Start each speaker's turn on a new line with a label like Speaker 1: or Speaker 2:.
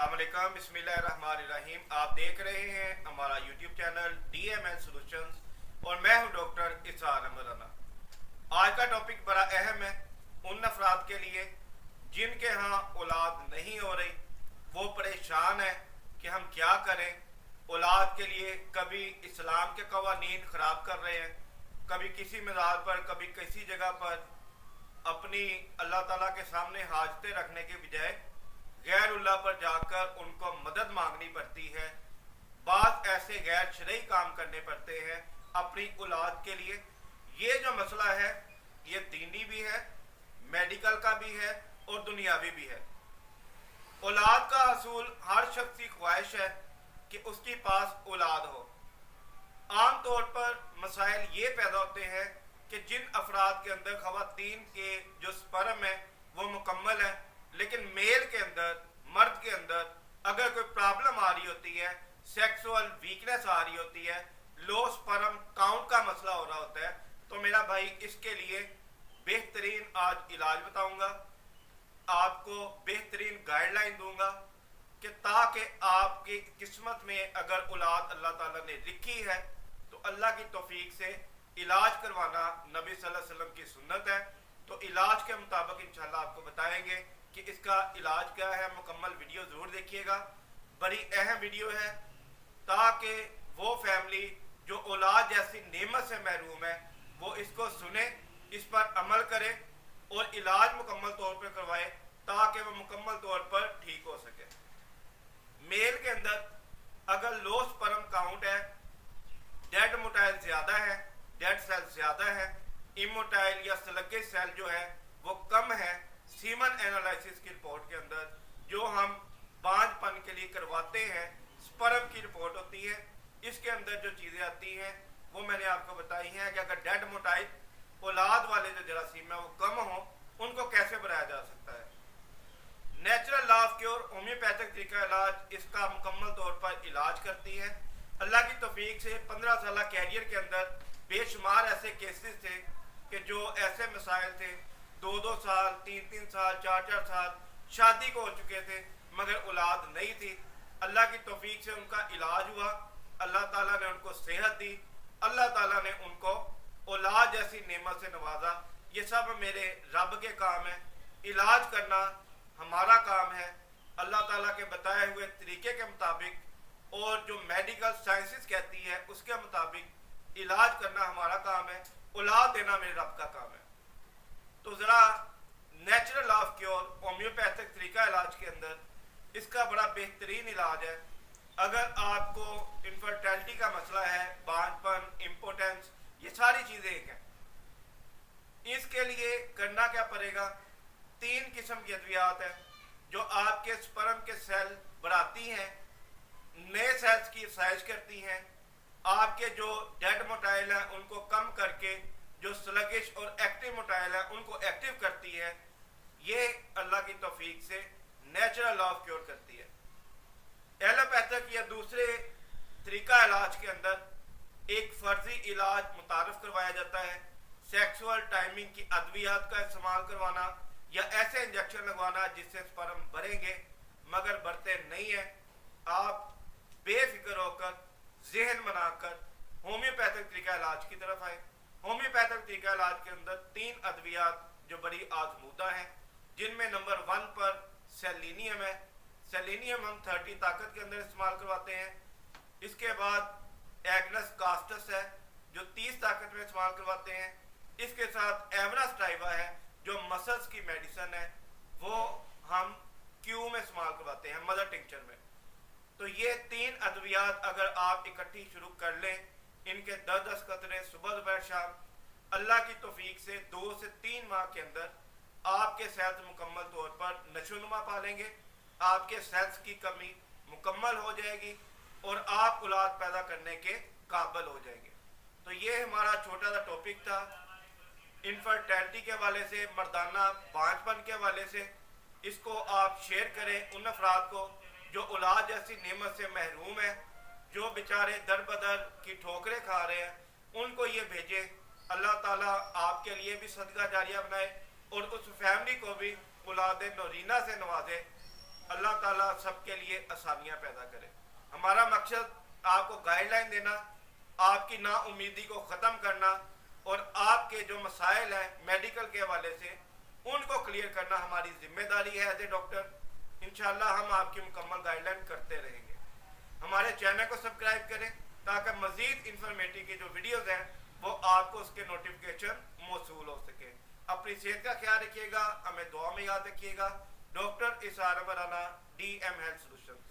Speaker 1: अस्सलाम वालेकुम, बिस्मिल्लाहिर्रहमानिर्रहीम। आप देख रहे हैं हमारा यूट्यूब चैनल DML सॉल्यूशंस और मैं हूं डॉक्टर इसार अहमद राना। आज का टॉपिक बड़ा अहम है उन अफराद के लिए जिनके यहाँ औलाद नहीं हो रही, वो परेशान है कि हम क्या करें। औलाद के लिए कभी इस्लाम के कवानीन ख़राब कर रहे हैं, कभी किसी मज़ार पर, कभी किसी जगह पर अपनी अल्लाह ताला के सामने हाजतें रखने के बजाय गैरुल्लाह पर जाकर उनको मदद मांगनी पड़ती है। बाद ऐसे गैर शरई काम करने पड़ते हैं अपनी औलाद के लिए। ये जो मसला है ये दीनी भी है, मेडिकल का भी है और दुनियावी भी है। औलाद का हसूल हर शख्स की ख्वाहिश है कि उसके पास औलाद हो। आम तौर पर मसाइल ये पैदा होते हैं कि जिन अफराद के अंदर ख़वातीन के जो स्पर्म है वो मुकम्मल है, लेकिन मेल के अंदर, मर्द के अंदर अगर कोई प्रॉब्लम आ रही होती है, सेक्सुअल वीकनेस आ रही होती है, लो स्पर्म काउंट का मसला हो रहा होता है, तो मेरा भाई इसके लिए बेहतरीन आज इलाज बताऊंगा, आपको बेहतरीन गाइडलाइन दूंगा कि ताकि आपकी किस्मत में अगर औलाद अल्लाह ताला ने लिखी है तो अल्लाह की तौफीक से इलाज करवाना नबी सल्लल्लाहु अलैहि वसल्लम की सुन्नत है। तो इलाज के मुताबिक इंशाल्लाह आपको बताएंगे कि इसका इलाज क्या है। मुकम्मल वीडियो ज़रूर देखिएगा, बड़ी अहम वीडियो है ताकि वो फैमिली जो औलाद जैसी नेमत से महरूम है वो इसको सुने, इस पर अमल करे और इलाज मुकम्मल तौर पर करवाए ताकि वो मुकम्मल तौर पर ठीक हो सके। मेल के अंदर अगर लो स्पर्म काउंट है, डेड मोटाइल ज़्यादा है, डेड सेल ज़्यादा है, इमोटाइल या स्लगिश सेल जो है वो कम है, सीमन एनालिसिस की रिपोर्ट के अंदर जो हम बांझपन के लिए करवाते हैं स्पर्म की रिपोर्ट होती है, इसके अंदर जो चीज़ें आती हैं वो मैंने आपको बताई हैं कि अगर डेड मोटाइल औलाद वाले जो जरासीम है वो कम हो, उनको कैसे बनाया जा सकता है। Natural law of cure homeopathic तरीका इलाज इसका मुकम्मल तौर पर इलाज करती है। अल्लाह की तौफीक से 15 साल कैरियर के अंदर बेशुमार ऐसे केसेस थे कि जो ऐसे मसाइल थे 2-2 साल, 3-3 साल, 4-4 साल शादी को हो चुके थे मगर औलाद नहीं थी। अल्लाह की तौफीक से उनका इलाज हुआ, अल्लाह ताला ने उनको सेहत दी, अल्लाह ताला ने उनको औलाद जैसी नेमत से नवाजा। ये सब मेरे रब के काम है, इलाज करना हमारा काम है अल्लाह ताला के बताए हुए तरीके के मुताबिक और जो मेडिकल साइंसेस कहती है उसके मुताबिक इलाज करना हमारा काम है, औलाद देना मेरे रब का काम है। तो ज़रा natural law of cure homeopathic तरीका इलाज के अंदर इसका बड़ा बेहतरीन इलाज है। अगर आपको इनफर्टिलिटी का मसला है, बांझपन, इम्पोर्टेंस, ये सारी चीज़ें एक हैं, इसके लिए करना क्या पड़ेगा। 3 किस्म की अद्वियात है जो आपके स्पर्म के सेल बढ़ाती हैं, नए सेल्स की साइज करती हैं, आपके जो डेड मोटाइल हैं उनको कम करके जो स्लगिश और एक्टिव मोटाइल हैं उनको एक्टिव करती है। ये अल्लाह की तौफीक से नेचुरल लॉ ऑफ क्योर करती है। एलोपैथिक या दूसरे तरीका इलाज के अंदर एक फर्जी इलाज मुतारफ करवाया जाता है, सेक्सुअल टाइमिंग की अद्वियात का इस्तेमाल करवाना या ऐसे इंजेक्शन लगवाना जिससे स्पर्म बढ़ेंगे मगर बढ़ते नहीं है। आप बेफिक्र होकर जहन बनाकर होम्योपैथिक तरीका इलाज की तरफ आए। होम्योपैथिक तरीका इलाज के अंदर 3 अद्वियात जो बड़ी आजमूदा हैं, जिनमें नंबर 1 पर सेलेनियम है। सेलेनियम हम 30 ताकत के अंदर इस्तेमाल करवाते हैं। इसके बाद एग्नस कास्टस है जो 30 ताकत में इस्तेमाल करवाते हैं। इसके साथ एवरास्टाइवा है जो मसल्स की मेडिसिन है, वो हम क्यू में इस्तेमाल करवाते हैं, मदर टिंक्चर में। तो ये 3 अद्वियात अगर आप इकट्ठी शुरू कर लें, इनके 10-10 कतरे सुबह दोपहर शाम, अल्लाह की तौफीक से 2 से 3 माह के अंदर आपके सेहत मुकम्मल तौर पर नशोनुमा पालेंगे, आपके सेल्स की कमी मुकम्मल हो जाएगी और आप औलाद पैदा करने के काबिल हो जाएंगे। तो ये हमारा छोटा सा टॉपिक था इनफर्टिलिटी के हवाले से, मर्दाना बांझपन के हवाले से। इसको आप शेयर करें उन अफराद को जो औलाद जैसी नेमत से महरूम है, जो बेचारे दर बदर की ठोकरें खा रहे हैं, उनको ये भेजें। अल्लाह ताला आपके लिए भी सदका जारिया बनाए और उस फैमिली को भी औलाद नौरीना से नवाजे। अल्लाह ताला सबके लिए आसानियां पैदा करे। हमारा मकसद आपको गाइडलाइन देना, आपकी नाउमीदी को ख़त्म करना और आपके जो मसाइल हैं मेडिकल के हवाले से उनको क्लियर करना हमारी जिम्मेदारी है एज ए डॉक्टर। इंशाल्लाह हम आपकी मुकम्मल गाइडलाइन करते रहेंगे। हमारे चैनल को सब्सक्राइब करें ताकि मज़ीद इंफॉर्मेटिव की जो वीडियोस हैं वो आपको उसके नोटिफिकेशन मौसूल हो सके। अपनी सेहत का ख्याल रखिएगा, हमें दुआ में याद रखिएगा। डॉक्टर इसार राना, DM हेल्थ सॉल्यूशंस।